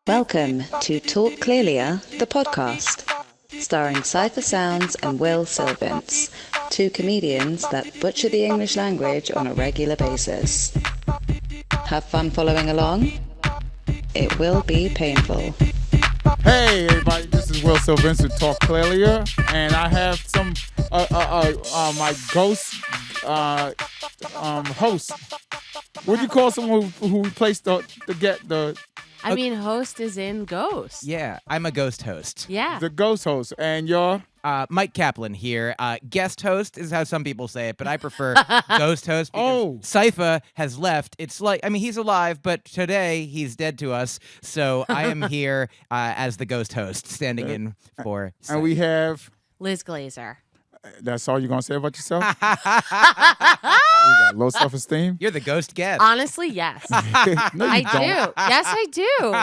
Welcome to Talk Clearlier, the podcast, starring Cypher Sounds and Will Sylvance, two comedians that butcher the English language on a regular basis. Have fun following along? It will be painful. Hey everybody, this is Will Sylvance with Talk Clearlier, and I have some my ghost host. What do you call someone who replaced the I mean, host is in ghost. Yeah, I'm a ghost host. Yeah. the ghost host, and you're Mike Kaplan here. Guest host is how some people say it, but I prefer ghost host because Cypher has left. It's like, I mean, he's alive, but today he's dead to us. So I am here as the ghost host, standing in for Cypher. and we have. Liz Glazer. That's all you're gonna say about yourself? You got low self-esteem? You're the ghost guest. Honestly, yes. No, you I don't. do. Yes, I do.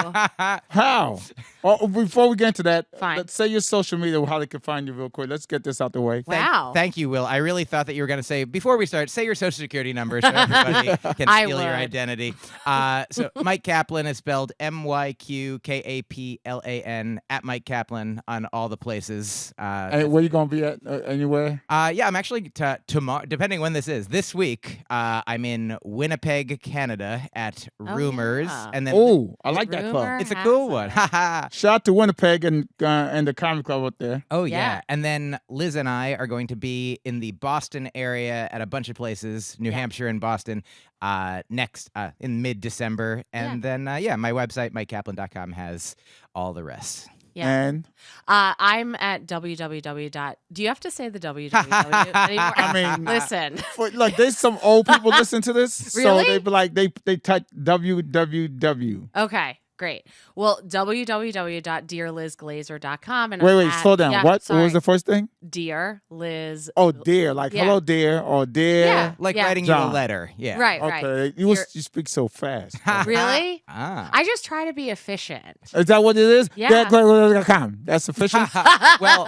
How? Oh, before we get into that, Fine. let's say your social media, how they can find you real quick. Let's get this out the way. Wow. Thank you, Will. I really thought that you were going to say, before we start, say your social security number so everybody can I steal your would. identity. So Mike Kaplan is spelled MyQKaplan at Mike Kaplan on all the places. And where you gonna be at? Anywhere? Yeah, I'm actually tomorrow, depending when this is. This week, I'm in Winnipeg, Canada at Rumors. yeah. And then Oh, I like that Rumor club. it's a has cool it. one. Haha. Shout out to Winnipeg and the comedy club up there. Oh, Yeah. yeah. And then Liz and I are going to be in the Boston area at a bunch of places, New Hampshire and Boston, next in mid-December. And then, my website, mikekaplan.com, has all the rest. Yeah. And I'm at www. Do you have to say the www anymore? I mean, Listen. look, there's some old people listen to this, Really? so they be like they type www. Okay, great. Well, www.dearlizglazer.com. And Wait, I'm slow down. Yeah, What? What sorry. was the first thing? Dear Liz. Oh, dear, like Yeah. hello, dear, or dear. Yeah. Like writing you John. a letter. Yeah. Right, Okay, right. you speak so fast. Really? Ah. I just try to be efficient. Is that what it is? Yeah. Glazer.com. That's sufficient. Well,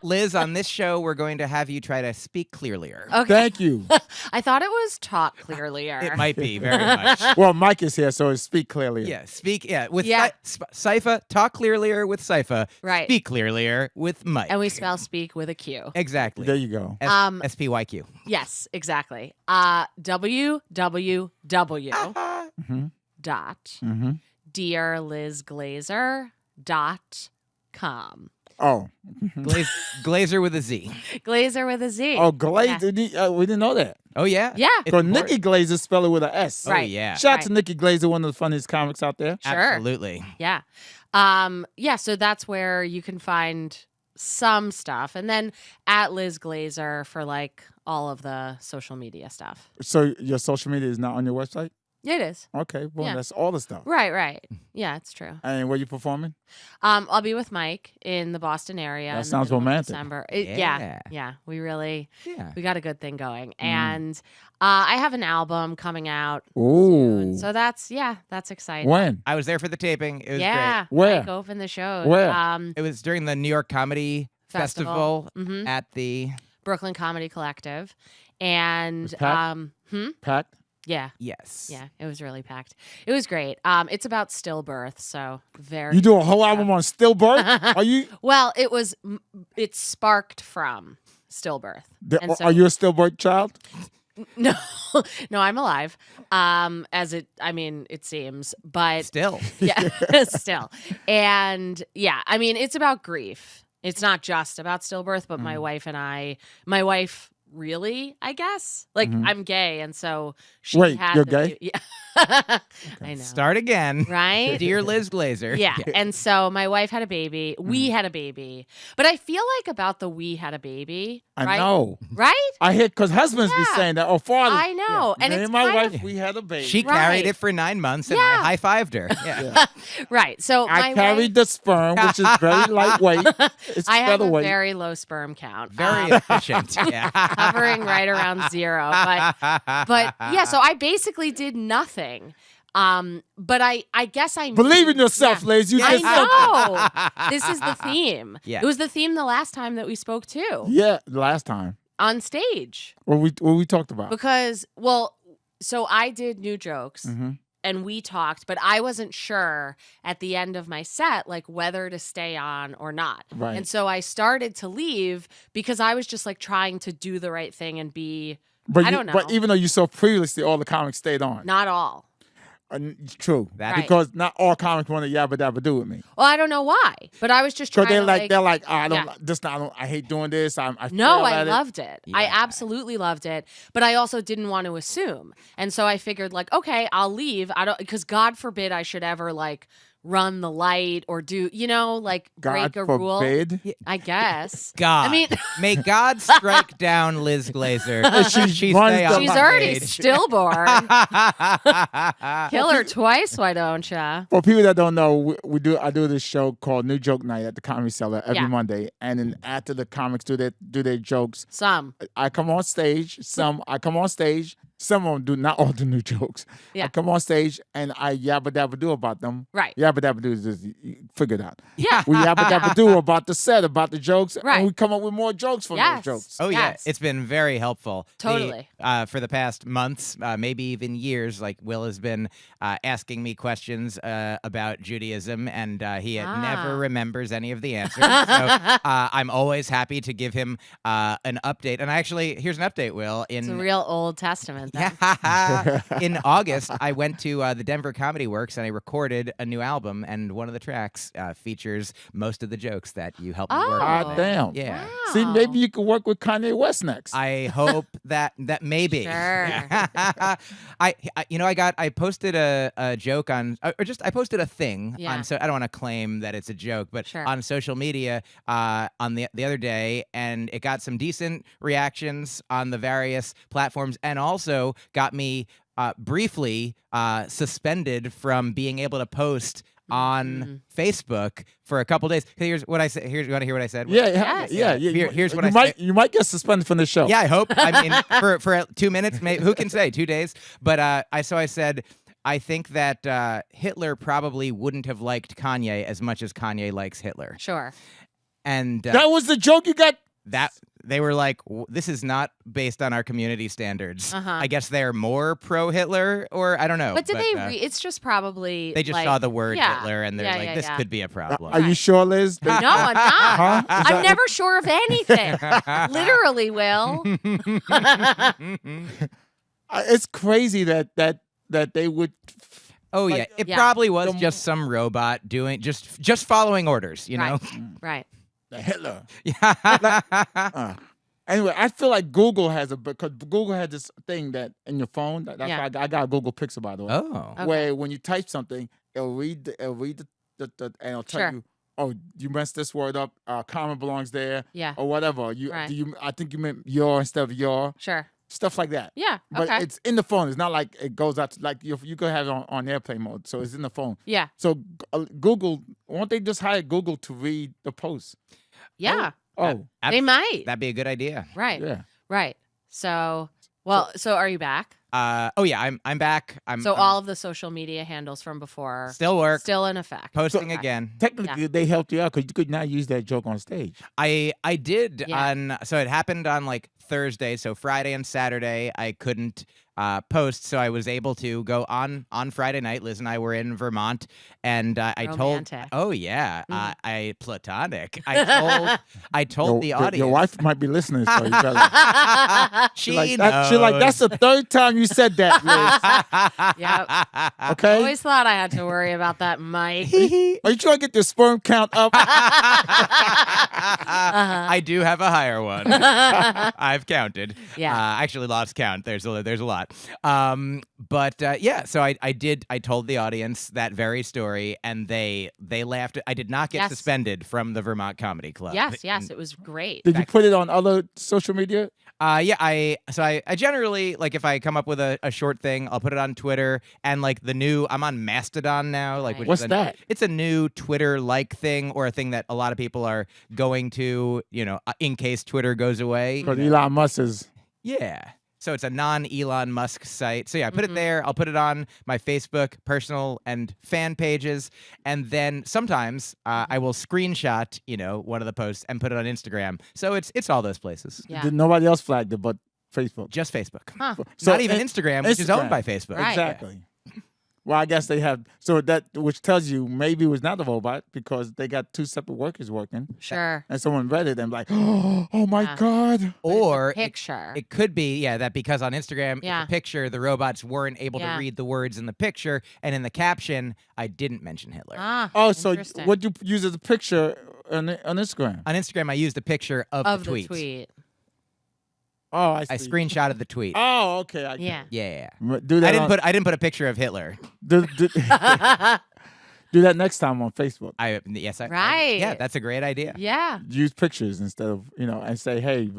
Liz, on this show, we're going to have you try to speak clearlier. Okay. Thank you. I thought it was talk clearlier. It might be very much. Well, Mike is here, so speak clearly. Yeah, speak. Yeah, with Yeah. Cypher, talk clearlier with Cypher. Right. Speak clearlier with Mike. And we spell speak with a Q. Exactly. There you go. SPYQ. Yes, exactly. www dot dearlizglazer.com. Oh. Glazer with a Z. Glazer with a Z. Oh, Glazer. We didn't know that. Oh, yeah? Yeah. It's So important. Nikki Glazer spell it with an S. Oh, Right. yeah. Shout out Right. to Nikki Glazer, one of the funniest comics out there. Sure. Absolutely. Yeah. So that's where you can find some stuff. And then at Liz Glazer for like all of the social media stuff. So your social media is not on your website? It is. Okay, well, Yeah. that's all the stuff. Right. Yeah, it's true. And where you performing? I'll be with Mike in the Boston area. That in the sounds middle of romantic. December. Yeah. Yeah. We really, Yeah. we got a good thing going. And I have an album coming out Ooh. soon. So that's exciting. When? I was there for the taping. It was Yeah. great. Where? Mike opened the show. Where? great. It was during the New York Comedy Festival Mhm. at the... Brooklyn Comedy Collective. And Was packed? Packed? yeah. Yes. Yeah, it was really packed. It was great. It's about stillbirth, so very. You do a whole album on stillbirth? Are you Well, it sparked from stillbirth. And so- are you a stillbirth child? No, no, I'm alive. It seems, but Still. yeah, still, and yeah, I mean, it's about grief. It's not just about stillbirth, but my wife really, I guess. Like, I'm gay, and so she Wait, had you're the gay? Yeah. I know. Start again. Right? Dear Liz Glazer. Yeah. And so my wife had a baby. We had a baby. But I feel like about the we had a baby. I right? know. Right? I hear because husbands be Yeah. saying that. Or fathers. I know. Yeah. And Me it's and my kind wife, we had a baby. She Right. carried it for 9 months, and Yeah. I high-fived her. Yeah. Right. So I my carried the sperm, which is very lightweight. It's I have a featherweight. very low sperm count. Very efficient. Yeah. hovering right around 0. But yeah, so I basically did nothing. But I guess I Believe in yourself, yeah. ladies. You I just said know. This is the theme. Yeah. It was the theme the last time that we spoke too Yeah, last time. on stage What we talked about. because so I did new jokes and we talked, but I wasn't sure at the end of my set, like whether to stay on or not. Right. And so I started to leave because I was just like trying to do the right thing and be, But I don't know. But even though you saw previously, all the comics stayed on. Not all. True. That- Right. Because not all comics want to yabba dabba do with me. Well, I don't know why, but I was just trying Because to they're like, oh, I don't, Yeah. I hate doing this. I No, fail I at it. loved it. I Yeah. absolutely loved it. But I also didn't want to assume. And so I figured like, okay, I'll leave. Because God forbid I should ever like run the light or do, like God break a rule. forbid. I guess. God. I mean, May God strike down Liz Glazer. She runs stay the on she's the already stage. stillborn. Kill her twice, why don't ya? For people that don't know, I do this show called New Joke Night at the Comedy Cellar every Yeah. Monday, and then after the comics do their jokes, Some. I come on stage. Some of them do, not all the new jokes. Yeah. I come on stage and I yabba dabba do about them. Right. Yabba dabba do is just figure it out. Yeah. We yabba dabba do about the set, about the jokes, Right. and we come up with more jokes from Yes. those jokes. Oh yeah, Yes. it's been very helpful. Totally. For the past months, maybe even years, like Will has been asking me questions about Judaism, and he never remembers any of the answers. So I'm always happy to give him an update. And actually, here's an update, Will. It's a real Old Testament. Then. In August, I went to the Denver Comedy Works and I recorded a new album, and one of the tracks features most of the jokes that you helped me work God with. damn. Yeah. See, Wow. maybe you could work with Kanye West next. I hope that maybe. Sure. I posted a joke on, or just I posted a thing Yeah. on. So I don't want to claim that it's a joke, but Sure. on social media on the other day, and it got some decent reactions on the various platforms, and also got me briefly suspended from being able to post on Facebook for a couple days. Here's what I said. You want to hear what I said? Yeah. Here's what you I might, said. You might get suspended from the show. Yeah, I hope. I mean, for 2 minutes, maybe, who can say 2 days? But I said, I think that Hitler probably wouldn't have liked Kanye as much as Kanye likes Hitler. Sure. And That was the joke you got. that they were like, this is not based on our community standards. Uh-huh. I guess they're more pro-Hitler, or I don't know. But did they? It's just probably. They just like, saw the word yeah. Hitler, and they're Yeah, like, yeah, this yeah. could be a problem. Are you sure, Liz? No, I'm not. Huh? Is I'm that- never sure of anything. Literally, Will. It's crazy that they would. Oh Like, yeah, it Yeah. probably was the- just some robot doing just following orders, you know. Right. The Hitler. Yeah. Anyway, I feel like Google has because Google has this thing that in your phone. That's Yeah. why I got a Google Pixel, by the way. Oh. Okay. Where when you type something, it'll read the and it'll tell Sure. you, oh, you messed this word up. Comma belongs there, Yeah. or whatever. Right. I think you meant your instead of your. Sure. Stuff like that. Yeah. But Okay. it's in the phone. It's not like it goes out. Like you could have it on airplane mode, so it's in the phone. Yeah. So Google, won't they just hire Google to read the post? Yeah. Oh, They might. That'd be a good idea. Right. yeah. Right. So, so are you back? Oh yeah, I'm back. I'm All of the social media handles from before still work, still in effect. posting Okay. again. Technically, they helped you out because you could not use that joke on stage. I did Yeah. so it happened on like Thursday, so Friday and Saturday I couldn't post, so I was able to go on Friday night. Liz and I were in Vermont, and I told, Romantic. oh yeah, Mhm. I platonic. I told the audience. Your wife might be listening, so you better. she like, knows. She's like, that's the third time you said that, Liz. Yep. Okay. Always thought I had to worry about that, Mike. Are you trying to get your sperm count up? I do have a higher one. I've counted. Yeah. I actually lost count. There's a lot. Yeah. So I told the audience that very story, and they laughed. I did not get Yes. suspended from the Vermont Comedy Club. Yes, it was great. Did you put it on other social media? Yeah. I generally, like, if I come up with a short thing, I'll put it on Twitter, and like I'm on Mastodon now. Like, which What's is that? It's a new Twitter-like thing, or a thing that a lot of people are going to, in case Twitter goes away. Because Elon Musk is. Yeah. So it's a non-Elon Musk site. So yeah, I put it there. I'll put it on my Facebook, personal, and fan pages. And then sometimes I will screenshot, one of the posts and put it on Instagram. So it's all those places. Yeah. Nobody else flagged it but Facebook. Just Facebook. Huh. So Not even in- Instagram, which is owned by Facebook. Right. Exactly. Well, I guess they have. So that which tells you maybe it was not a robot because they got two separate workers working. Sure. And someone read it and like, oh my Yeah. God. Or Picture. it could be, that because on Instagram, Yeah. it's a picture, the robots weren't able to Yeah. read the words in the picture, and in the caption, I didn't mention Hitler. Oh, so interesting. what you use as a picture on Instagram? On Instagram, I used a picture of the tweet. Oh, I I see. screenshotted the tweet. Oh, okay. I Yeah. Yeah. Do that. I didn't put a picture of Hitler. Do that next time on Facebook. Right. Yeah, that's a great idea. Yeah. Use pictures instead of and say, hey,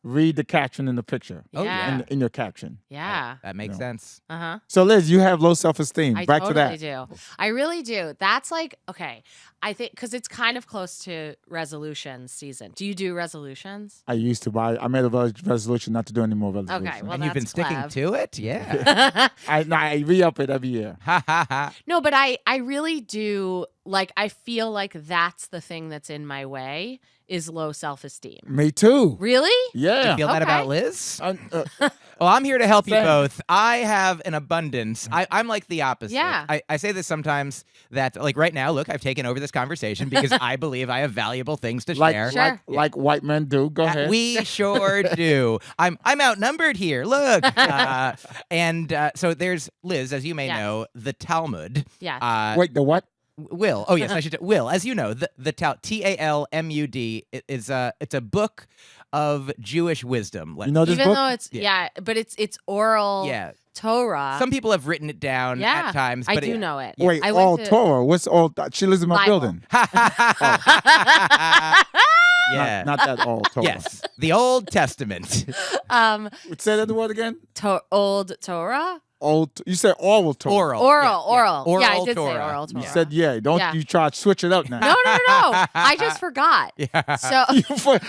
read the caption in the picture. Oh, yeah. In your caption. Yeah. That makes sense. Uh-huh. So Liz, you have low self-esteem. I Back totally to that. do. I really do. That's like, okay, I think, because it's kind of close to resolution season. Do you do resolutions? I used to, but I made a resolution not to do any more resolutions. Okay, well, And you've been that's sticking clev. to it? Yeah. I re-up it every year. Ha ha ha. No, but I really do, like, I feel like that's the thing that's in my way is low self-esteem. Me too. Really? Yeah. You feel that Okay. about Liz? Uh, Well, I'm here to help you Same. both. I have an abundance. I'm like the opposite. Yeah. I say this sometimes that, like right now, look, I've taken over this conversation because I believe I have valuable things to like, share. Sure. like white men do. Go ahead. We sure do. I'm outnumbered here. Look, so there's Liz, as you may Yes. know, the Talmud. Yes. Wait, the what? Will. Oh yes, I should. Will, as you know, the Talmud is it's a book of Jewish wisdom. You know this Even book? though it's, but it's oral Yeah. Torah. Some people have written it down Yeah, at times. I but do know it. Wait, I all went to- Torah. What's all? She lives in my Bible. building. Yeah. Not that all Torah. Yes, the Old Testament. Say that word again. Old Torah? Old. You said oral Torah. Oral. Yeah, I Oral did say Torah. oral Torah. You said yeah. Don't Yeah. you try to switch it up now. No. I just forgot. So, For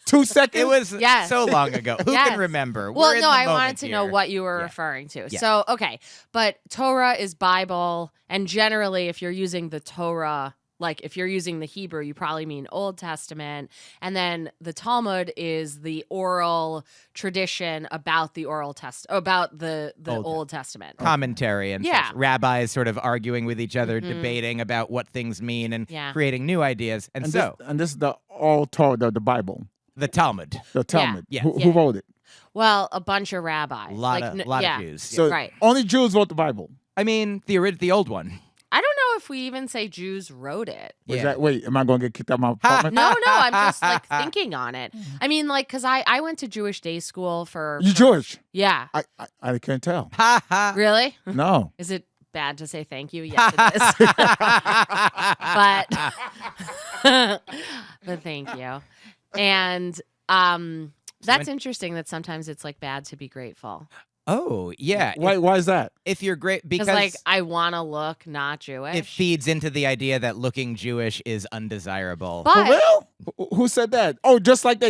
2 seconds. It was Yes. so long ago. Who Yes. can remember? well, We're in no, the I moment wanted to know here. what you were Yeah. referring to. Yeah. So, okay. But Torah is Bible. And generally, if you're using the Torah, like if you're using the Hebrew, you probably mean Old Testament. And then the Talmud is the oral tradition about the about the Old Testament. commentary and Yeah. such. Rabbis sort of arguing with each other, debating about what things mean and Yeah. creating new ideas. And, so this is the all Torah, the Bible, the Talmud, the Talmud. Yeah. Who wrote it? Well, a bunch of rabbis. a lot Like, of yeah. Jews. So Right. only Jews wrote the Bible. I mean, the old one. I don't know if we even say Jews wrote it. Yeah. Wait, am I going to get kicked out of my apartment? No, I'm just like thinking on it. I mean, like, because I went to Jewish day school for. You Jewish? Yeah. I can't tell. Ha ha. Really? No. Is it bad to say thank you? Yes, it is. but thank you. And that's interesting that sometimes it's like bad to be grateful. Oh, yeah. Why is that? If you're great, Because because like I want to look not Jewish. it feeds into the idea that looking Jewish is undesirable. But For real? Who said that? Oh, just like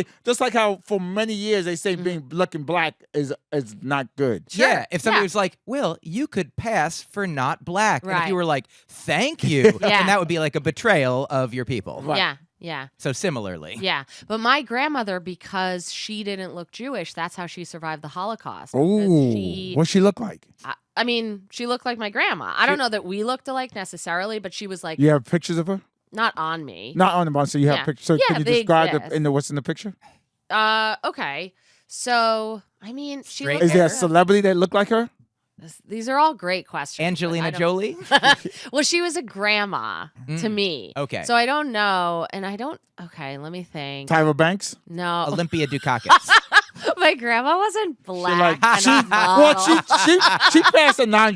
how for many years they say being looking black is not good. Yeah, if somebody Yeah. was like, "Will, you could pass for not black," and if Right. you were like, "Thank you," Yeah. then that would be like a betrayal of your people. Right. Yeah. So similarly, Yeah. But my grandmother, because she didn't look Jewish, that's how she survived the Holocaust. because Oh, she- what she look like? I mean, she looked like my grandma. I don't know that we looked alike necessarily, but she was like You have pictures of her? not on me. Not on the bottom. So you have Yeah. pictures. So Yeah, can you they describe exist. what's in the picture? Okay. So, I mean, she Straight looked Is there a like- celebrity that look like her? These are all great questions. but I Angelina don't- Jolie. Well, she was a grandma to me. Okay. So I don't know. And I don't. Okay, let me think. Tyra Banks? No. Olympia Dukakis. My grandma wasn't black. Like, and a model. she passed a 9.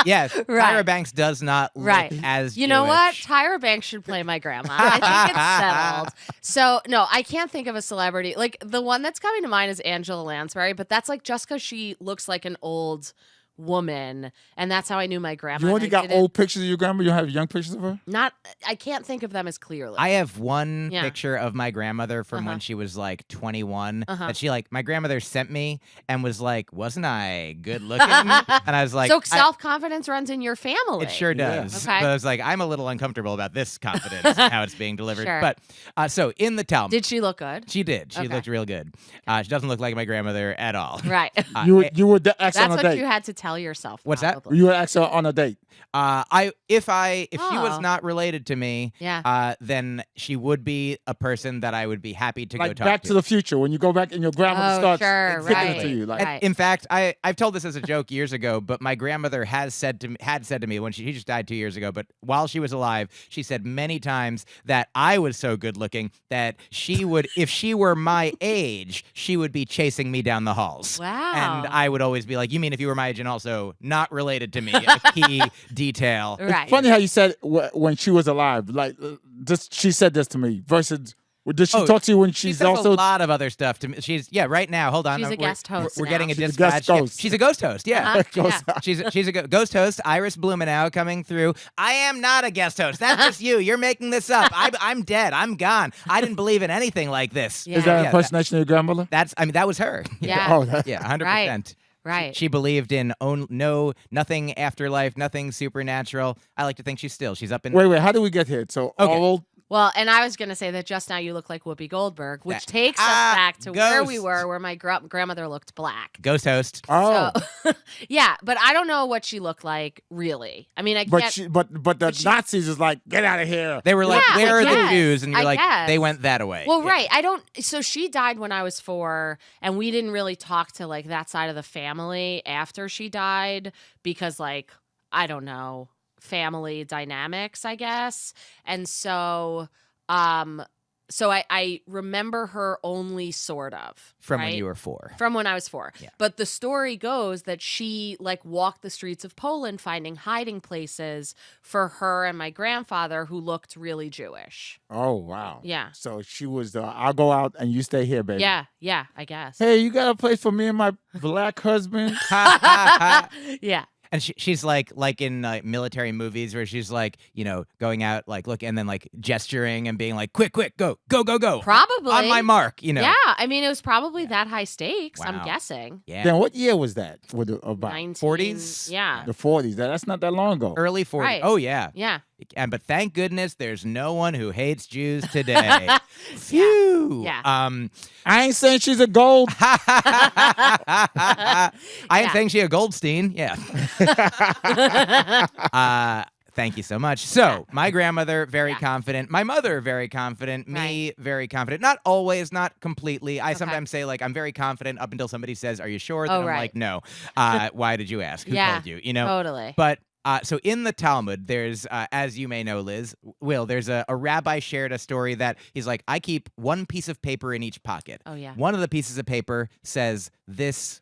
Yes, Right. Tyra Banks does not look Right. as You know what? Jewish. Tyra Banks should play my grandma. I think it's settled. So, no, I can't think of a celebrity. Like, the one that's coming to mind is Angela Lansbury, but that's like just because she looks like an old woman, and that's how I knew my grandma. You and only I got didn't- old pictures of your grandma? You don't have young pictures of her? Not, I can't think of them as clearly. I have one Yeah. picture of my grandmother from when Uh-huh. she was like 21 Uh-huh. that she my grandmother sent me and was like, "Wasn't I good looking?" And I was like, so self-confidence runs in your family. It sure Yeah. does. Okay. But I was like, I'm a little uncomfortable about this confidence and how it's being delivered. Sure. But so in the Talmud, Did she look good? she did. She looked real good. She doesn't look like my grandmother at all. Right. You were the ex That's on a what date. you had to tell tell yourself. What's that? probably. You would ask her on a date. If she was Oh. not related to me, Yeah. then she would be a person that I would be happy to go Like talk Back to the Future, when you go back and your grandmother Oh, starts sure, kicking right. it to you. Like, Right. In fact, I've told this as a joke years ago, but my grandmother had said to me when she just died 2 years ago, but while she was alive, she said many times that I was so good looking that she would, if she were my age, she would be chasing me down the halls. Wow. And I would always be like, "You mean if you were my age and also not related to me?" A key detail. Right. funny how you said when she was alive. Like this, she said this to me. Versus, did she talk to you when She she's says also? a lot of other stuff to me. She's right now. Hold on, She's a we're- guest host We're now. getting a She's a dispatch. guest Yeah, host. she's a ghost host. Yeah. Uh-huh. Yeah. She's a ghost host, Iris Blumenau, coming through. I am not a guest host. That's just you. You're making this up. I'm dead. I'm gone. I didn't believe in anything like this. Yeah. Is that an Yeah, impersonation of your grandmother? that was her. Yeah. Oh, that, Yeah, 100%. Right. She believed in nothing afterlife, nothing supernatural. I like to think she's up in. Wait. How did we get here? So Okay. old. Well, and I was going to say that just now you look like Whoopi Goldberg, which That- takes us back to where we ghost. were, where my grandmother looked black. Ghost host. Oh, So, yeah, but I don't know what she looked like, really. I mean, I but get. but the Nazis is like, get out of here. They were like, Yeah, "Where I are the guess. Jews?" And you're I like, guess. "They went that away." Well, Yeah. right. I don't. So she died when I was 4, and we didn't really talk to like that side of the family after she died because, like, I don't know, family dynamics, I guess. And so, I remember her only sort of From when right? you were 4. From when I was 4. Yeah. But the story goes that she like walked the streets of Poland finding hiding places for her and my grandfather who looked really Jewish. Oh wow. Yeah. So she was. I'll go out and you stay here, baby. Yeah, I guess. Hey, you got a place for me and my black husband? Yeah. And she's like in military movies where she's like, going out like look and then like gesturing and being like, quick, go. Probably. On my mark, Yeah, I mean, it was probably that high stakes, I'm Wow. guessing. Yeah. Then what year was that? About 40s? Yeah. the 40s. That's not that long ago. Early 40s. Right. Oh, yeah. Yeah. But thank goodness there's no one who hates Jews today. Phew. Yeah. I ain't saying she's a gold. I ain't Yeah. saying she a Goldstein. Yeah. Thank you so much. So, my grandmother, very Yeah. confident. My mother, very confident. Me, very confident. Not always, not completely. I sometimes say, like, I'm very confident up until somebody says, "Are you sure?" Then Oh, I'm right. like, "No." Why did you ask? Who Yeah. told you? You know? Totally. But so in the Talmud, there's, as you may know, Liz, Will, there's a rabbi shared a story that he's like, I keep one piece of paper in each pocket. Oh, yeah. One of the pieces of paper says, this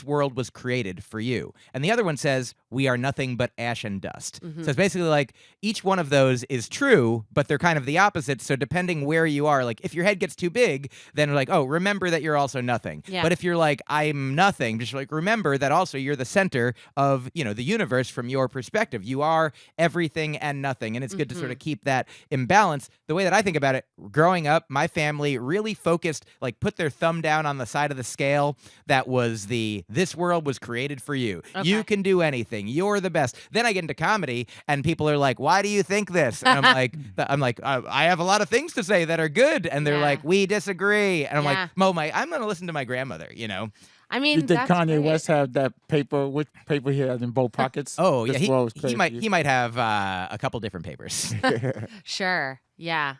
world was created for you. And the other one says, we are nothing but ash and dust. Mhm. So it's basically like each one of those is true, but they're kind of the opposite. So depending where you are, like if your head gets too big, then we're like, oh, remember that you're also nothing. Yeah. But if you're like, I'm nothing, just like remember that also you're the center of, the universe from your perspective. You are everything and nothing. And it's good to sort of keep that in balance. The way that I think about it, growing up, my family really focused, like put their thumb down on the side of the scale that was this world was created for you. Okay. You can do anything. You're the best. Then I get into comedy and people are like, why do you think this? And I'm like, I have a lot of things to say that are good. And they're Yeah. like, we disagree. And I'm Yeah. like, I'm going to listen to my grandmother, I mean, Did that's Kanye great. West have that paper? Which paper he had in both pockets? Oh, yeah. This world was He created for might have a couple different papers. Sure. Yeah.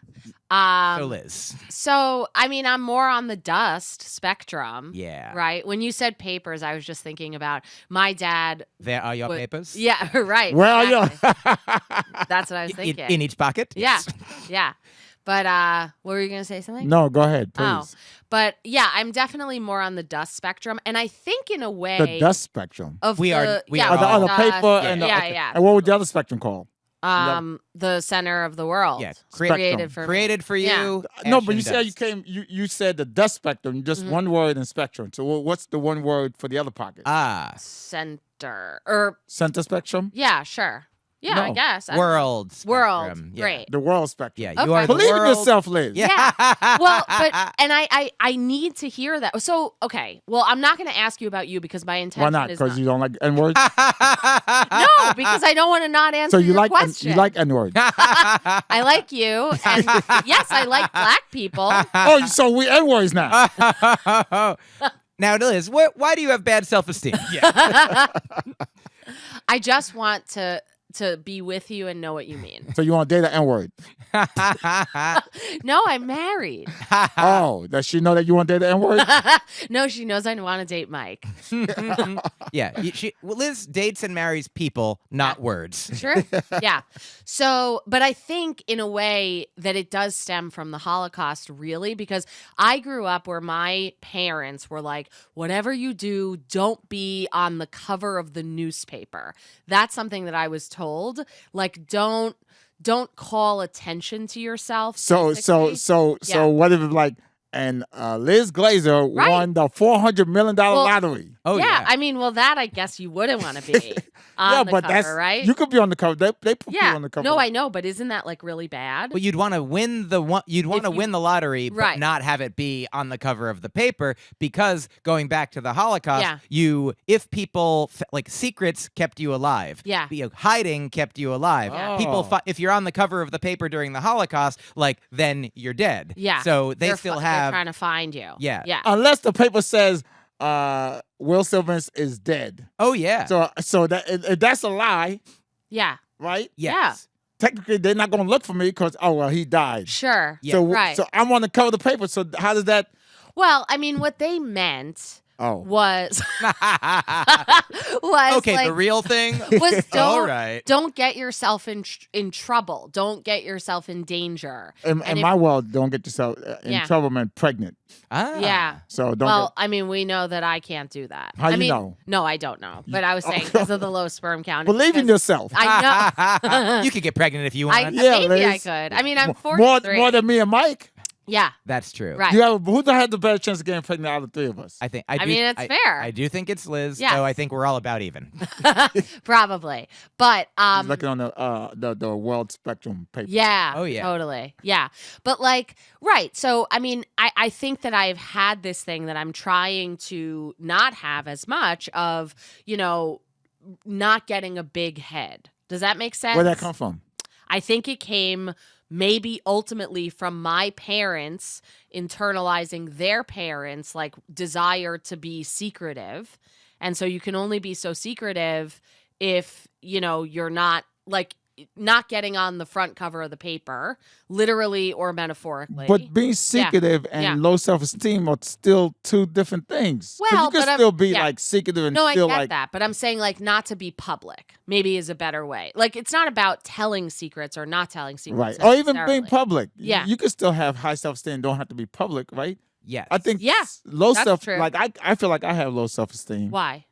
So Liz. So, I mean, I'm more on the dust spectrum. Yeah. Right. When you said papers, I was just thinking about my dad. There are your would- papers. Yeah. Right. Well, exactly. yeah. That's what I was In, thinking. in each pocket. Yeah. Yes. Yeah. But what were you going to say something? No, go ahead, please. Oh. But yeah, I'm definitely more on the dust spectrum. And I think in a way The dust spectrum. of We the, are- we yeah, are Oh, the all- other dust, paper and the, yeah, okay. yeah. And what would the other spectrum called? The center of the world. Yeah. Created for me. Created for Yeah. you. No, ash but you and said dust. you said the dust spectrum, just one word in spectrum. So what's the one word for the other pocket? Center. Or Center spectrum? yeah, sure. Yeah, I No. guess. World. World. spectrum. Yeah. Great. The world spectrum. Yeah. Okay. You are the Believe in world. yourself, Liz. Yeah. Well, but and I need to hear that. So okay, well, I'm not going to ask you about you because my intention Why not? is Because you don't like N words? no, because I don't want to not answer So you your like question. you like N words? I like you, and yes, I like black people. Oh, so we N words now. Now, Liz, why do you have bad self-esteem? I just want to be with you and know what you mean. So you want to date an N-word? No, I'm married. Oh, does she know that you want to date an N-word? No, she knows I want to date Mike. Yeah. Liz dates and marries people, not words. Sure. Yeah. So, but I think in a way that it does stem from the Holocaust, really, because I grew up where my parents were like, whatever you do, don't be on the cover of the newspaper. That's something that I was told. Like, don't call attention to yourself. So Yeah. what if like and Liz Glazer won the $400 million lottery? Oh yeah. I mean, well, that I guess you wouldn't want to be on the cover, right? You could be on the cover. They put you on the cover. No, I know, but isn't that like really bad? Well, you'd want to win the win the lottery, but Right. not have it be on the cover of the paper, because going back to the Holocaust, if people like secrets kept you alive, hiding kept you alive. Oh. People, if you're on the cover of the paper during the Holocaust, like then you're dead. Yeah. So they're trying to find you. Yeah. Yeah. Unless the paper says Will Sylvans is dead. Oh yeah. So that if that's a lie, Yeah. right? Yes. Technically, they're not going to look for me because he died. Sure. Yeah. So Right. So I'm on the cover of the paper. So how does that? Well, I mean, what they meant Oh. was Okay, like, the real thing. was All right. don't get yourself in trouble. Don't get yourself in danger. In my world, don't get yourself in trouble, man. Pregnant. Ah. Yeah. So don't. Well, I mean, we know that I can't do that. How I you mean, know? No, I don't know. But I was saying because of the low sperm count. Believe in because yourself. I know. You could get pregnant if you want. Maybe Liz. I could. I mean, I'm 43. More than me and Mike. Yeah. That's true. Right. Who has the better chance of getting pregnant out of the three of us? I think. I mean, it's fair. I do think it's Liz. Yes. Though I think we're all about even. Probably. But He's looking on the world spectrum paper. yeah. Oh, yeah. Totally. Yeah. But like, right. So I mean, I think that I've had this thing that I'm trying to not have as much of, not getting a big head. Does that make sense? Where'd that come from? I think it came maybe ultimately from my parents internalizing their parents' like desire to be secretive. And so you can only be so secretive if, you're not like not getting on the front cover of the paper, literally or metaphorically. But being secretive and low self-esteem are still two different things. Well, you can but still be like secretive and no, I still get like that, but I'm saying like not to be public. Maybe is a better way. Like it's not about telling secrets or not telling secrets, right, or even being necessarily. public. Yeah. You can still have high self-esteem. Don't have to be public, right? Yes. I think Yeah, low that's self. true. Like I feel like I have low self-esteem Why?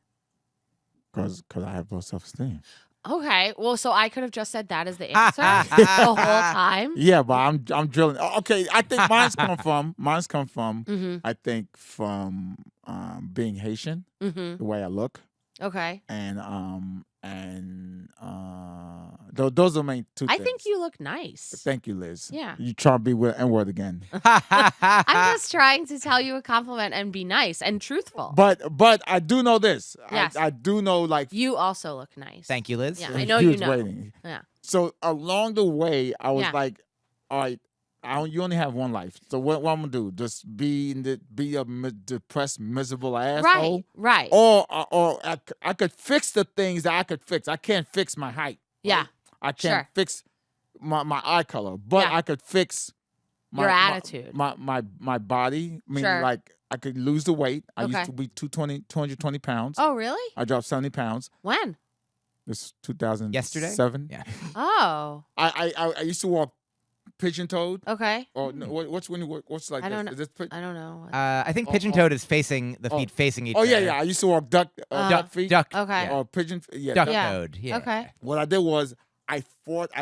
because I have low self-esteem. Okay, well, so I could have just said that as the answer the whole time. Yeah, but I'm drilling. Okay, I think mine's come from. Mm-hmm. I think from being Haitian, Mm-hmm. the way I look, Okay. and those are the main two I things. think you look nice. Thank you, Liz. Yeah. You trying to be with N-word again. I'm just trying to tell you a compliment and be nice and truthful. But I do know this. Yes. I do know like You also look nice. Thank you, Liz. Yeah, I know you huge know. rating. Yeah. So along the way, I was Yeah. like, all right, you only have one life. So what I'm gonna do? Just be a depressed, miserable asshole? Right. Or I could fix the things that I could fix. I can't fix my height. Yeah. right? I can't Sure. fix my eye color, but Yeah. I could fix Your attitude. my body. Meaning Sure. like I could lose the weight. I Okay. used to be 220 pounds. Oh, really? I dropped 70 pounds. When? This 2007. Yesterday? Yeah. Oh, I used to walk pigeon-toed. okay. Or no, what's when you walk? What's like I this? don't know. Is this I don't know. I think pigeon-toed is facing the feet facing each Oh other. yeah. I used to walk duck feet. Duck. Okay. Yeah. Or pigeon. Yeah. Duck-toed. Yeah. Okay. What I did was I walked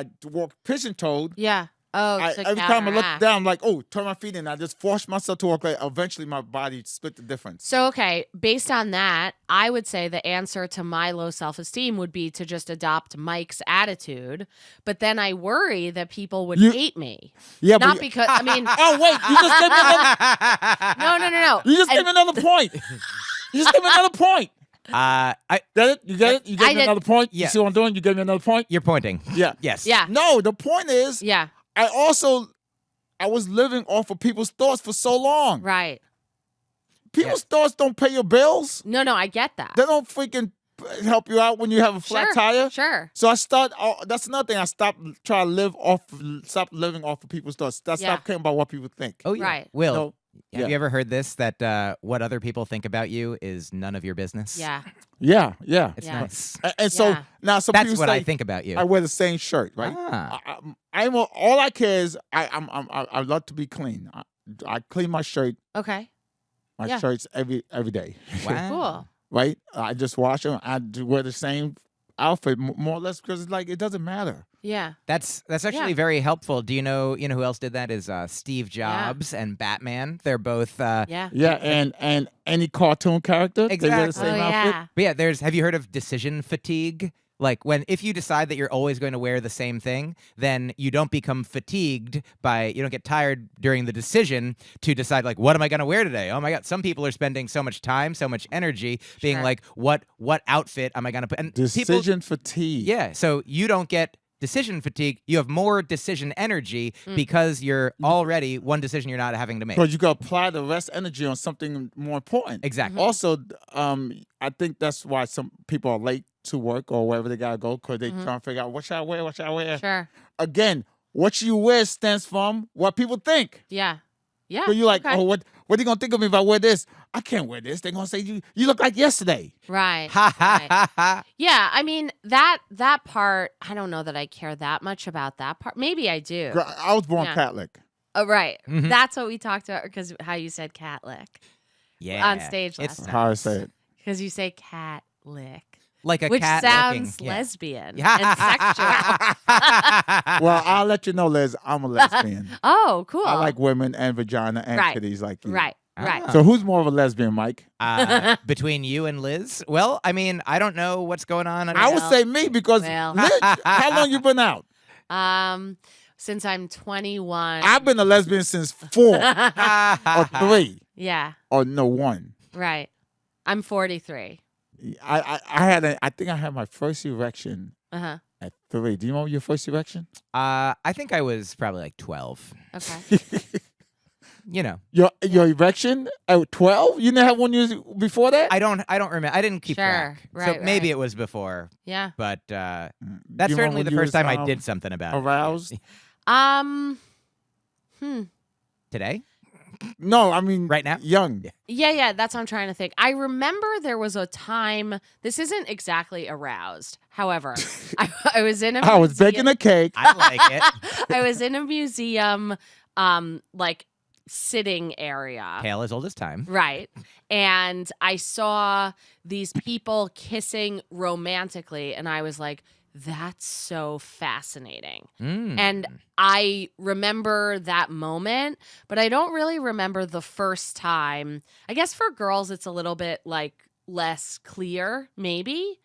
pigeon-toed. Yeah. Oh, to Every time I looked counteract. down, I'm like, oh, turn my feet in. I just forced myself to walk. Like, eventually, my body split the difference. So, okay, based on that, I would say the answer to my low self-esteem would be to just adopt Mike's attitude. But then I worry that people would hate me. Yeah, Not but because, I mean, oh wait, you just gave me another. no. You just And- gave me another point. You just gave me another point. I Get it? You get it? You gave I me did- another point. Yeah. You see what I'm doing? You gave me another point. you're pointing. Yeah. Yes. Yeah. No, the point is, Yeah, I was living off of people's thoughts for so long. right. people's stores don't pay your bills. No, I get that. They don't freaking help you out when you have a flat tire. Sure. So that's another thing. I stop living off of people's stuff. Stop caring about what people think. Oh, yeah. Right. Will, have you ever heard this, that what other people think about you is none of your business? Yeah. Yeah. It's Yeah. nice. And so now some That's people what say, I think about you. I wear the same shirt, right? Ah. All I care is I love to be clean. I clean my shirt, Okay. my shirts every day. Wow. Cool. Right? I just wash them. I wear the same outfit more or less because it doesn't matter. Yeah. That's actually very helpful. Do you know who else did that? Is Steve Jobs and Batman. They're both Yeah. and any cartoon character, they wear the Exactly. same Oh, outfit. yeah. But yeah, have you heard of decision fatigue? Like if you decide that you're always going to wear the same thing, then you don't become fatigued you don't get tired during the decision to decide, like, what am I going to wear today? Oh my God. Some people are spending so much time, so much energy being like, what outfit am I going to put? And Decision fatigue. Yeah. So you don't get decision fatigue. You have more decision energy because you're already one decision you're not having to make. Because you got to apply the rest energy on something more important. Exactly. Also, I think that's why some people are late to work or wherever they got to go because they trying to figure out what should I wear. Sure. Again, what you wear stands from what people think. Yeah. Yeah. So you're like, okay. oh, what are they going to think of me if I wear this? I can't wear this. They're going to say, you look like yesterday. Right. Ha ha ha ha. Yeah. I mean, that part, I don't know that I care that much about that part. Maybe I do. I was born Yeah. Catholic. Oh, right. Mhm. That's what we talked about because how you said cat lick Yeah. on stage last It's time. How I say it. Because you say cat lick. like a Which cat sounds licking. Yeah. lesbian Yeah. and sexual. Well, I'll let you know, Liz, I'm a lesbian. Oh, cool. I like women and vagina and Right. kitties like you. Right. Ah. So who's more of a lesbian, Mike? Between you and Liz? Well, I mean, I don't know what's going on. I would say me because Well. Liz, how long you been out? Since I'm 21. I've been a lesbian since 4 or 3 Yeah. or no 1. Right. I'm 43. I think I had my first erection Uh-huh. at 3. Do you remember your first erection? I think I was probably like 12. Okay. You know, Your erection at 12? You didn't have one years before that? I don't remember. I didn't keep Sure. track. Right, So maybe right. it was before, Yeah. but Do that's you remember certainly the when you first was, time I did something about aroused? it. Today? No, I mean Right now? young. Yeah. That's what I'm trying to think. I remember there was a time. This isn't exactly aroused. However, I was in a I was museum- baking a cake. I like it. I was in a museum, like sitting area. Tale as old as time. Right. And I saw these people kissing romantically, and I was like, that's so fascinating. And I remember that moment, but I don't really remember the first time. I guess for girls, it's a little bit like less clear, maybe,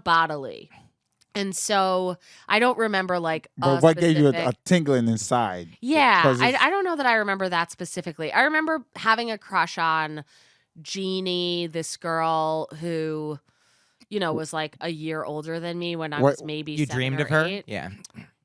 bodily. And so I don't remember like But a what gave you specific- a tingling inside? Yeah, 'Cause it's- I don't know that I remember that specifically. I remember having a crush on Jeannie, this girl who, was like a year older than me when I What- was maybe You 7 dreamed or of her? 8. Yeah.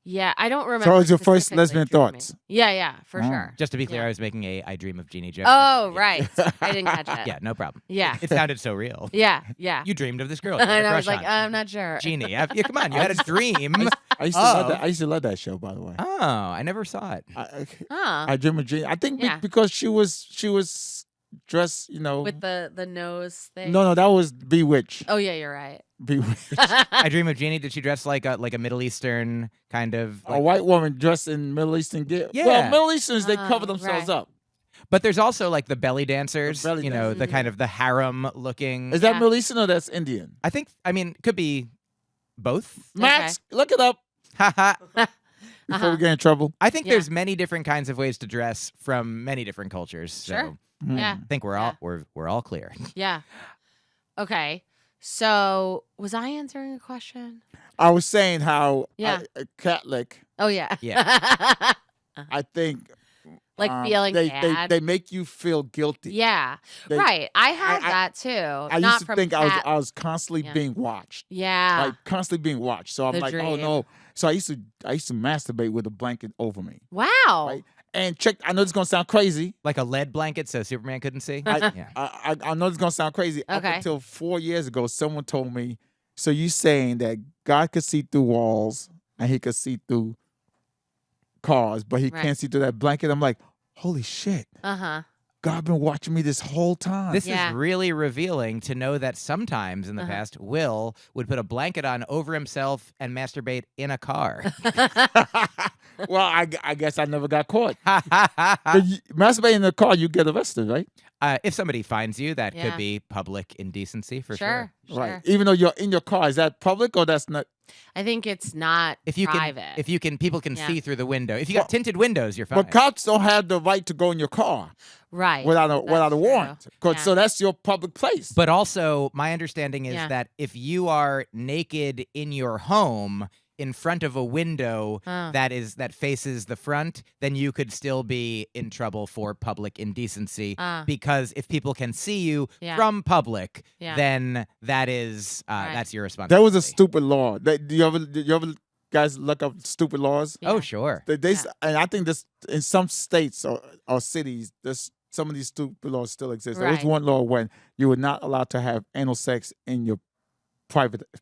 Yeah, I don't remember. So it was your first specifically lesbian dreaming. thoughts? Yeah, for Oh. sure. Just to be clear, Yeah. I was making a I Dream of Jeannie joke. Oh, Yeah. right. I didn't catch it. Yeah, no problem. Yeah. It sounded so real. Yeah. You dreamed of this girl. You had a And I was crush like, on. I'm not sure. Jeannie. Yeah, come on. You had a dream. I used to love Oh. that. I used to love that show, by the way. Oh, I never saw it. Huh. I dream of Jean. I think Yeah. because she was dressed, With the nose thing. No, that was Bewitched. Oh, yeah, you're right. Bewitched. I Dream of Jeannie. Did she dress like a Middle Eastern kind of? A white woman dressed in Middle Eastern gear. Yeah. Well, Middle Easterns, they cover Oh, themselves right. up. But there's also like the belly dancers. The belly dancers. The kind of the harem looking. Is that Yeah. Middle Eastern or that's Indian? I mean, could be both. Max, look it up Haha. before we get in trouble. I think Yeah. there's many different kinds of ways to dress from many different cultures. So Sure. Hmm. Yeah. I think we're all clear. Yeah. Okay. So was I answering a question? I was saying how Yeah. a Catholic, Oh, yeah. Yeah. I think Like feeling they, bad. They make you feel guilty. Yeah. They- Right. I have I- that too. I Not used to from think cat- I was constantly Yeah. being watched. Yeah. Like constantly being watched. So I'm The like, oh dream. no. So I used to masturbate with a blanket over me. Wow. Right? and check. I know this is gonna sound crazy. Like a lead blanket so Superman couldn't see? I, I know this is gonna sound crazy. Up Okay. until 4 years ago, someone told me, so you saying that God could see through walls and he could see through cars, but he Right. can't see through that blanket. I'm like, holy shit. Uh-huh. God been watching me this whole time. This Yeah. is really revealing to know that sometimes in the Uh-huh. past, Will would put a blanket on over himself and masturbate in a car. Well, I guess I never got caught. But masturbating in the car, you get arrested, right? If somebody finds you, that Yeah. could be public indecency for sure. Sure. Right. Even though you're in your car, is that public or that's not? I think it's not If you private. people can Yeah. see through the window. If you got Well, tinted windows, you're fine. But cops don't have the right to go in your car right. without a That's warrant. true. 'Cause- Yeah. So that's your public place. But also, my understanding is Yeah. that if you are naked in your home in front of a window Oh. that faces the front, then you could still be in trouble for public indecency. Because if people can see you Yeah. from public, Yeah. then that is Right. that's your responsibility. That was a stupid law. Do you ever guys look up stupid laws? Yeah. Oh, sure. And I think this in some states or cities, some of these stupid laws still exist. There was Right. one law when you were not allowed to have anal sex in your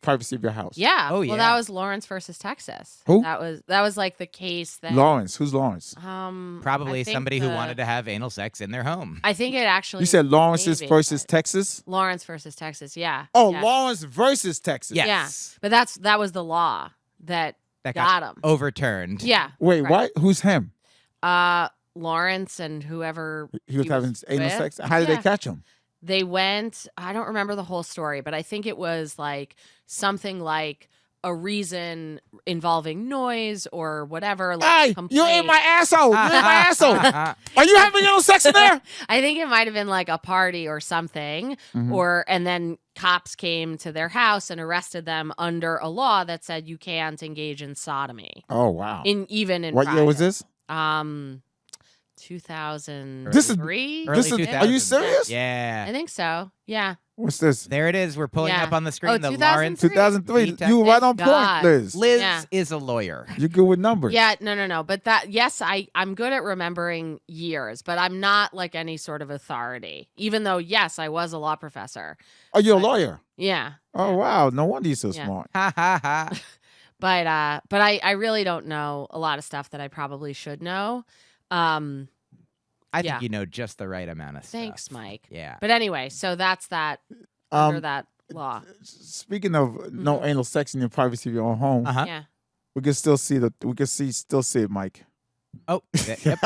privacy of your house. Yeah. Oh, Well, yeah. that was Lawrence versus Texas. Who? That was like the case that Lawrence. Who's Lawrence? Probably I think somebody who wanted to have anal sex in their home. I think it actually You said Lawrence maybe, versus but- Texas? Lawrence versus Texas. Yeah. Oh, yeah. Lawrence versus Texas. Yes. But that was the law that That got him. overturned. Yeah. Wait, right. what? Who's him? Lawrence and whoever He was having anal with. sex? How did they Yeah. catch him? They went, I don't remember the whole story, but I think it was like something like a reason involving noise or whatever. Like Hey, you're in my asshole. You're in my asshole. Are you having anal sex in there? I think it might have been like a party or something, Mhm. and then cops came to their house and arrested them under a law that said you can't engage in sodomy. Oh, wow. Even in What year was private. this? 2003. This is- Early This is- 2000s. are you serious? Yeah. I think so. Yeah. What's this? There it is. We're pulling Yeah. up on the screen. Oh, the 2003. Lawrence. 2003. Thank You were right on God. point, Liz. Liz Yeah. is a lawyer. You're good with numbers. Yeah, no. But yes, I'm good at remembering years, but I'm not like any sort of authority. Even though, yes, I was a law professor. Oh, you're a But- lawyer. Yeah. Oh, wow. No wonder you're so Yeah. smart. Ha ha ha. But I really don't know a lot of stuff that I probably should know. I think Yeah. you know just the right amount of stuff. Thanks, Mike. Yeah. But anyway, so that's that under Um, that law. Speaking of no anal sex in your privacy of your own home, Uh-huh. Yeah. we can still see still see it, Mike. Oh, yep.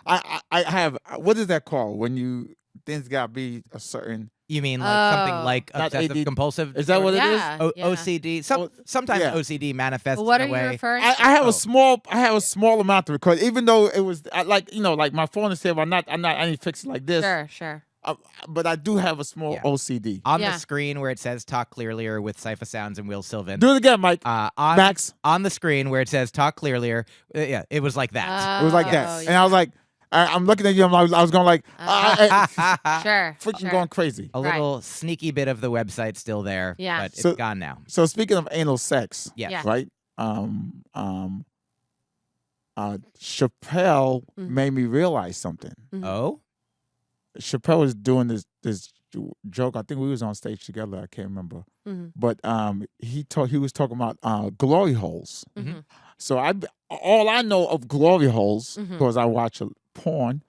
I have, what is that called when things got to be a certain, You mean like something Oh. like Not obsessive AD. compulsive? Is that what it is? Yeah. yeah. OCD. Sometimes yeah. OCD manifests Well, what are in a you way. referring I to? have Oh. I have a small amount to record, even though it was like my phone is here, but I need to fix it like this. Sure. But I do have a small Yeah. OCD. On Yeah. the screen where it says "Talk Clearlier" with Cypher Sounds and Will Sylvan. Do it again, Mike. On Max. on the screen where it says "Talk Clearlier," yeah, it was like that. It was like Oh, that, and I was like, I'm looking at you. I was going like, Sure. freaking sure. going crazy. A Right. little sneaky bit of the website still there, Yeah. but So- it's gone now. So speaking of anal sex, Yes. Yeah. right? Chappelle Mhm. made me realize something. Mhm. Oh, Chappelle was doing this joke. I think we was on stage together. I can't remember, Mhm. but he was talking about glory holes. Mhm. So all I know of glory holes Mhm. because I watch porn.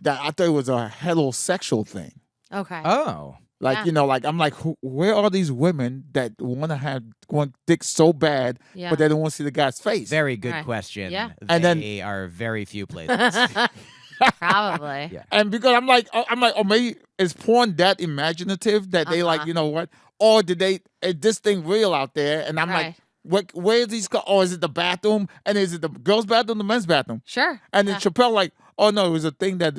That I thought it was a heterosexual thing. Okay. oh, Like Yeah. like I'm like, where are these women that want dick so bad, Yeah. but they don't want to see the guy's face? very good Right. question. Yeah. And then- They are very few places. Probably. Yeah. And because I'm like, oh, maybe is porn that imaginative that they like, Uh-huh. you know what? Or is this thing real out there? And I'm Right. like, where is these? Or is it the bathroom? And is it the girls' bathroom, the men's bathroom? Sure. And then Yeah. Chappelle like, oh no, it was a thing that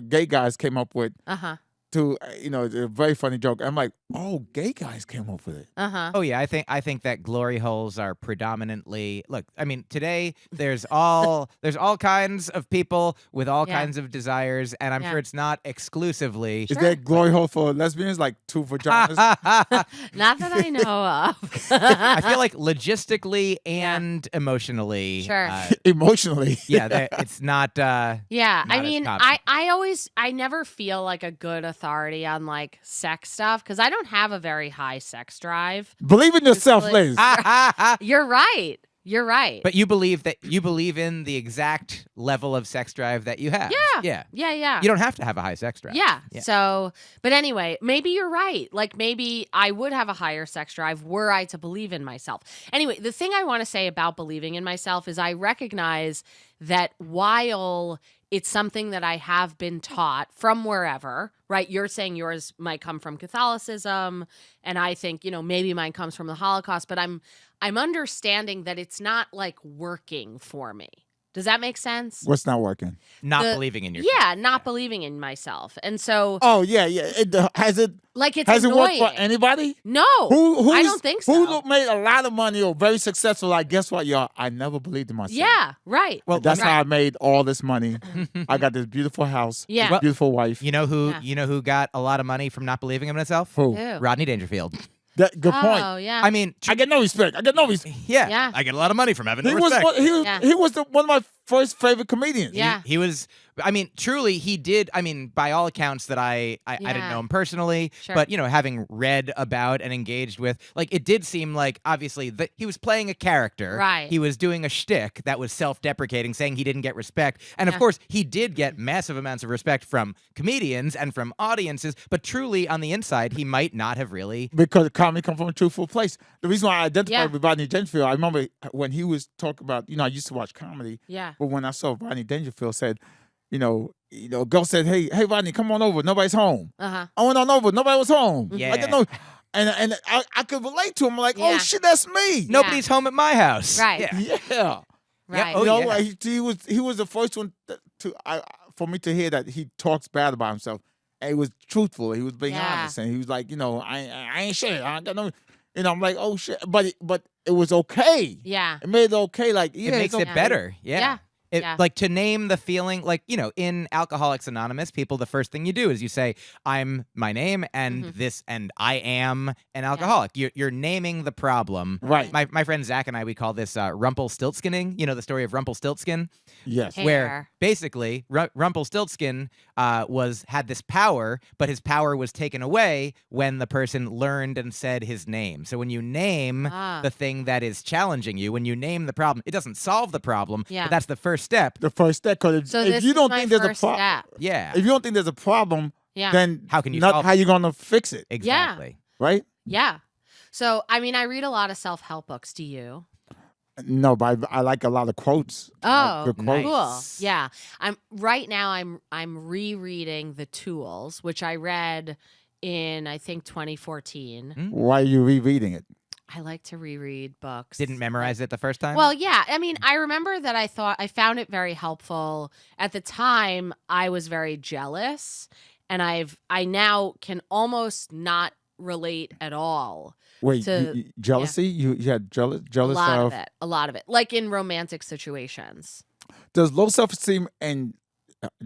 gay guys came up with Uh-huh. to a very funny joke. I'm like, oh, gay guys came up with it. Oh yeah, I think that glory holes are predominantly. Look, I mean, today there's all kinds of people with all kinds of desires, and I'm sure it's not exclusively. Is there a glory hole for lesbians, like 2 vaginas? Not that I know of. I feel like logistically and emotionally. Sure. Emotionally. Yeah, it's not. Yeah, not I as mean, common. I never feel like a good authority on like sex stuff because I don't have a very high sex drive. Believe in yourself, Liz. You're right. You're right. But you believe in the exact level of sex drive that you have. Yeah. Yeah. Yeah. You don't have to have a high sex drive. Yeah. So, but anyway, maybe you're right. Like maybe I would have a higher sex drive were I to believe in myself. Anyway, the thing I want to say about believing in myself is I recognize that while it's something that I have been taught from wherever, right? You're saying yours might come from Catholicism, and I think, maybe mine comes from the Holocaust, but I'm understanding that it's not like working for me. Does that make sense? What's not working? Not believing in yourself. Yeah, not believing in myself. And so Oh yeah. Has it it's worked annoying. for anybody? No, I don't think so. Who made a lot of money or very successful? Like, guess what, y'all? I never believed in myself. Yeah, right. Well, that's how I made all this money. I got this beautiful house, Yeah. beautiful wife. You know who got a lot of money from not believing in himself? Who? Ew. Rodney Dangerfield. Good point. Oh, yeah. I mean, I get no respect. yeah. Yeah. I get a lot of money from having He no was respect. he was one of my first favorite comedians. Yeah. He was. I mean, truly, he did. I mean, by all accounts that I didn't know him personally, Sure. but having read about and engaged with, like, it did seem like obviously that he was playing a character. Right. He was doing a shtick that was self-deprecating, saying he didn't get respect, and of Yeah. course, he did get massive amounts of respect from comedians and from audiences. But truly, on the inside, he might not have really. Because comedy comes from a truthful place. The reason why I identified Yeah. with Rodney Dangerfield, I remember when he was talking about, I used to watch comedy, Yeah. but when I saw Rodney Dangerfield said, a girl said, hey, Rodney, come on over. Nobody's home. Uh-huh. I went on over. Nobody was home. Yeah. I didn't know. And I could relate to him. I'm like, Yeah. oh, shit, that's me. Nobody's home at my house. Right. Yeah. Yeah. Right. Oh, yeah. He was the first one for me to hear that he talks bad about himself. And he was truthful. He was being Yeah. honest. And he was like, I ain't shit. I got no, I'm like, oh, shit. But it was okay. Yeah. It made it okay. Like, yeah, It makes it's it okay. better. Yeah. Yeah. Like to name the feeling, like, in Alcoholics Anonymous, people, the first thing you do is you say, I'm my name and this, and I am an alcoholic. You're naming the problem. Right. My friend Zach and I, we call this Rumpelstiltskinning, the story of Rumpelstiltskin. Yes. Where Hair. basically Rumpelstiltskin had this power, but his power was taken away when the person learned and said his name. So when you name the thing that is challenging you, when you name the problem, it doesn't solve the problem, Yeah. but that's the first step. The first step. Because So if this you don't is my think there's a first problem, step. Yeah, if you don't think there's a problem, Yeah. then How can you solve how it? you gonna fix it? exactly. Right? Yeah. So, I mean, I read a lot of self-help books. Do you? No, but I like a lot of quotes. Oh, Good quotes. cool. Nice. Yeah. I'm rereading The Tools, which I read in I think 2014. Why are you rereading it? I like to reread books. Didn't memorize it the first time? Well, yeah. I mean, I remember that I found it very helpful. At the time, I was very jealous, and I now can almost not relate at all. Wait, to- jealousy? You had jealous A lot of of it. A lot of it. Like in romantic situations. Does low self-esteem and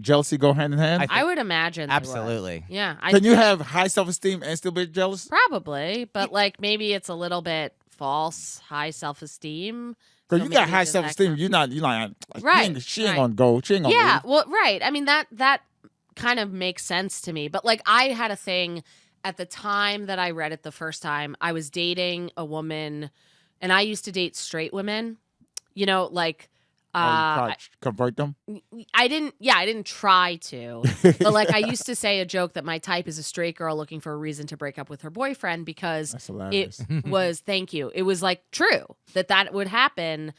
jealousy go hand in hand? I would imagine they would. absolutely. Yeah. Can you have high self-esteem and still be jealous? Probably, but like maybe it's a little bit false high self-esteem. Because So you got maybe high there's that self-esteem, kind of- you're not like Right, she ain't right. gonna go. She ain't gonna Yeah, leave. well, right. I mean that kind of makes sense to me. But like I had a thing at the time that I read it the first time. I was dating a woman, and I used to date straight women. Like Oh, you try to convert them? I didn't try to. But like I used to say a joke that my type is a straight girl looking for a reason to break up with her boyfriend because That's hilarious. it was thank you. It was like true that would happen,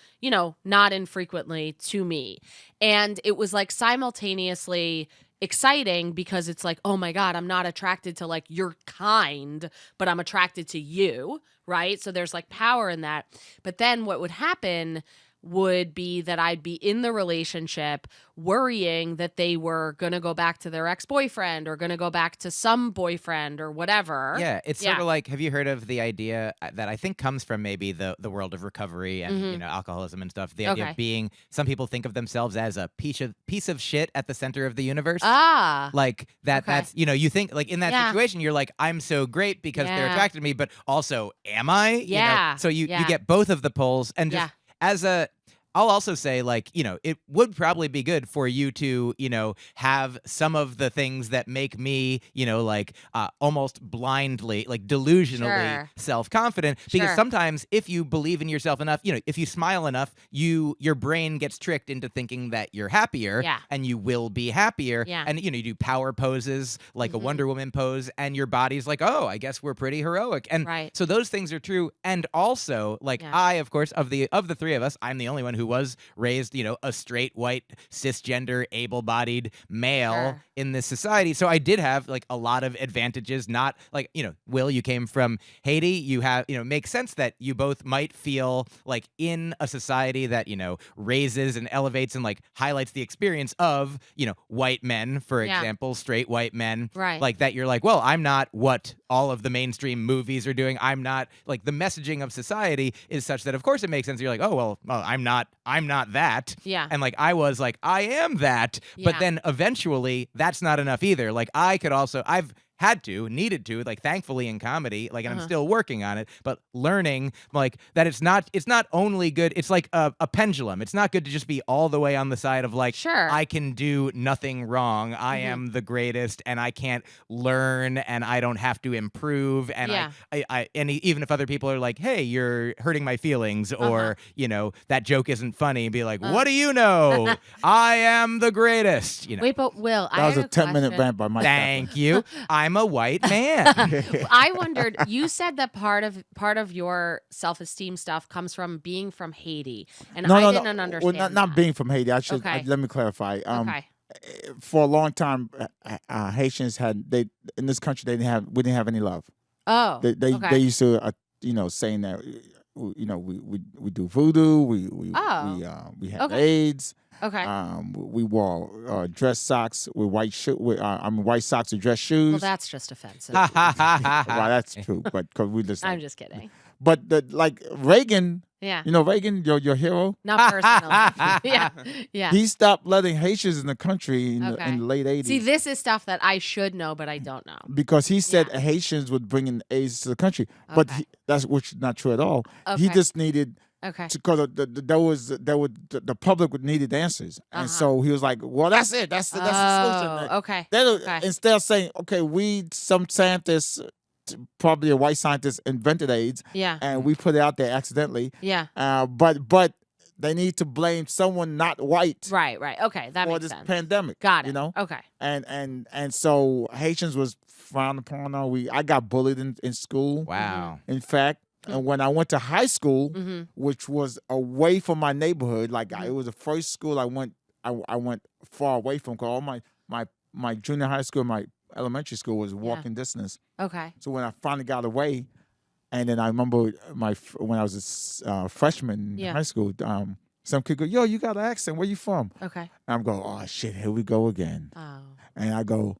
not infrequently to me. And it was like simultaneously exciting because it's like, oh my God, I'm not attracted to like your kind, but I'm attracted to you, right? So there's like power in that. But then what would happen would be that I'd be in the relationship worrying that they were going to go back to their ex-boyfriend or going to go back to some boyfriend or whatever. Yeah, it's sort of like, have you heard of the idea that I think comes from maybe the world of recovery and you know, alcoholism and stuff? The idea of being, some people think of themselves as a piece of shit at the center of the universe. Like that. That's, you know, you think like in that situation, you're like, I'm so great because they're attracted to me, but also, am I? Yeah. You know? So you get both of the poles, and just as a, I'll also say, like, you know, it would probably be good for you to, you know, have some of the things that make me, you know, like almost blindly, like delusionally self-confident. Because sometimes if you believe in yourself enough, you know, if you smile enough, your brain gets tricked into thinking that you're happier and you will be happier. And, you know, you do power poses like a Wonder Woman pose, and your body's like, oh, I guess we're pretty heroic. And so those things are true. And also, like, I, of course, of the three of us, I'm the only one who was raised, you know, a straight, white, cisgender, able-bodied male in this society. So I did have like a lot of advantages, not like, you know, Will, you came from Haiti. You have, you know, makes sense that you both might feel like in a society that, you know, raises and elevates and like highlights the experience of, you know, white men, for example, straight white men, like that. You're like, well, I'm not what all of the mainstream movies are doing. I'm not, like, the messaging of society is such that, of course, it makes sense. You're like, oh, well, I'm not that. And like, I was like, I am that. But then eventually that's not enough either. Like, I've needed to, like, thankfully in comedy, like, and I'm still working on it, but learning like that it's not only good, it's like a pendulum. It's not good to just be all the way on the side of like, I can do nothing wrong. I am the greatest and I can't learn and I don't have to improve. And I even if other people are like, hey, you're hurting my feelings, or, you know, that joke isn't funny, be like, what do you know? I am the greatest. You know? Wait, but Will, that was a 10-minute rant by Mike. Thank you. I'm a white man. I wondered, you said that part of your self-esteem stuff comes from being from Haiti, and I didn't understand. Well, not being from Haiti. I should let me clarify. For a long time, Haitians in this country we didn't have any love. Oh, they used to you know, saying that, you know, we do voodoo, we have AIDS. We wore dress socks with white white socks with dress shoes. Well, that's just offensive. Well, that's true, but because we just. I'm just kidding. But like Reagan, you know Reagan, your hero. Not personally. Yeah. He stopped letting Haitians in the country in the late 80s. See, this is stuff that I should know, but I don't know. Because he said Haitians would bring in AIDS to the country, but which is not true at all. He just needed. Because the public would needed answers, and so he was like, "Well, that's it. That's the solution." Instead of saying, "Okay, some scientists, probably a white scientist, invented AIDS, and we put it out there accidentally, but they need to blame someone not white, right? Okay, that makes sense. For this pandemic, got it. You know, okay, and so Haitians was frowned upon. I got bullied in school. Wow. In fact. And when I went to high school, which was away from my neighborhood, like it was the first school I went far away from. Cause all my junior high school, my elementary school was walking distance. Okay. So when I finally got away, and then I remember when I was a freshman in high school, some kid go, "Yo, you got an accent. Where you from?" Okay. And I'm going, "Oh shit, here we go again." Oh. And I go,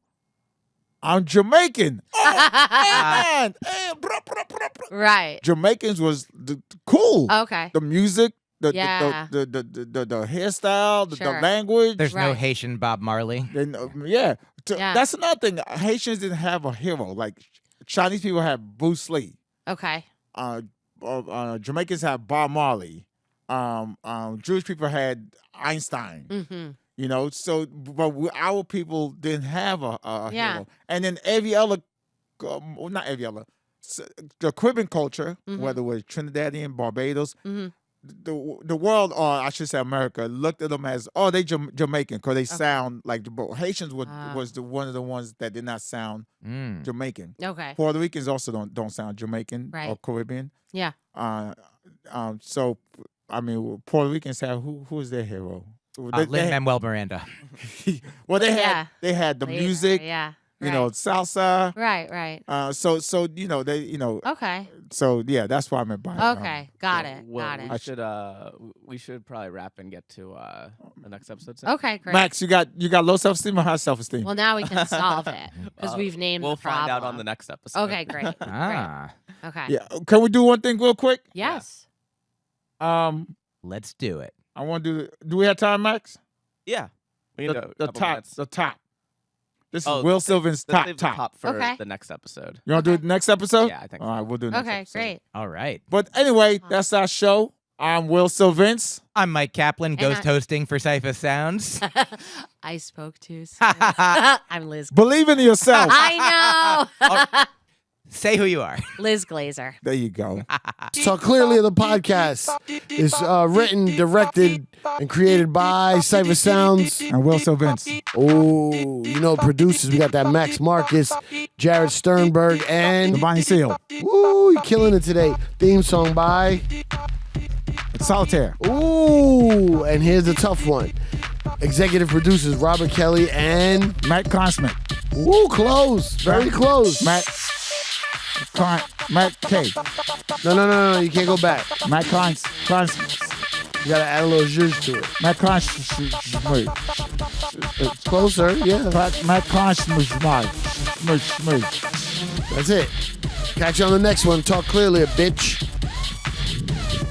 "I'm Jamaican." Oh man, hey, right. Jamaicans was cool. Okay. The music, the hairstyle, the language. There's no Haitian Bob Marley. That's another thing. Haitians didn't have a hero. Like Chinese people had Bruce Lee. Okay. Jamaicans had Bob Marley. Jewish people had Einstein. You know, so but our people didn't have a hero. And then every other, not every other, the Caribbean culture, whether it was Trinidadian, Barbados, the world, or I should say America, looked at them as, they Jamaican because they sound like Haitians was one of the ones that did not sound Jamaican. Okay. Puerto Ricans also don't sound Jamaican or Caribbean. Yeah. So I mean, Puerto Ricans have who is their hero? Lin-Manuel Miranda. Well, they had the music. Yeah. salsa. Right. So they Okay. So yeah, that's why I meant by Okay. Got it. Well, Got it. we should probably wrap and get to the next episode. Okay, great. Max, you got low self-esteem or high self-esteem? Well, now we can solve it because we've named We'll the problem. find out on the next episode. Okay, great. Ah, Great. Okay. Yeah. Can we do one thing real quick? Yes. let's do it. I want to do we have time, Max? Yeah. We can do a The couple top. minutes. The top. This Oh, is Will Sylvan's Let's leave the top. top for Okay. the next episode. You want to do it next episode? Yeah, I think All so. right, we'll do it next Okay, episode. great. All right. But anyway, that's our show. I'm Will Sylvans. I'm Mike Kaplan, ghost I- hosting for Cypher Sounds. I spoke too soon. I'm Liz. Believe in yourself. I know. Say who you are. Liz Glazer. There you go. Talk Clearly, the podcast is written, directed, and created by Cypher Sounds. And Will Sylvans. Oh, producers. We got that Max Marcus, Jared Sternberg, and Bonnie Seal. ooh, you're killing it today. Theme song by It's Solitaire. ooh, and here's the tough one. Executive producers Robert Kelly and Matt Consmith. ooh, close, very close. Matt K. No, you can't go back. Matt Consmith. You gotta add a little zhuzh to it. Matt Consmith. Closer, yeah. Matt Consmith. That's it. Catch you on the next one. Talk Clearly, bitch.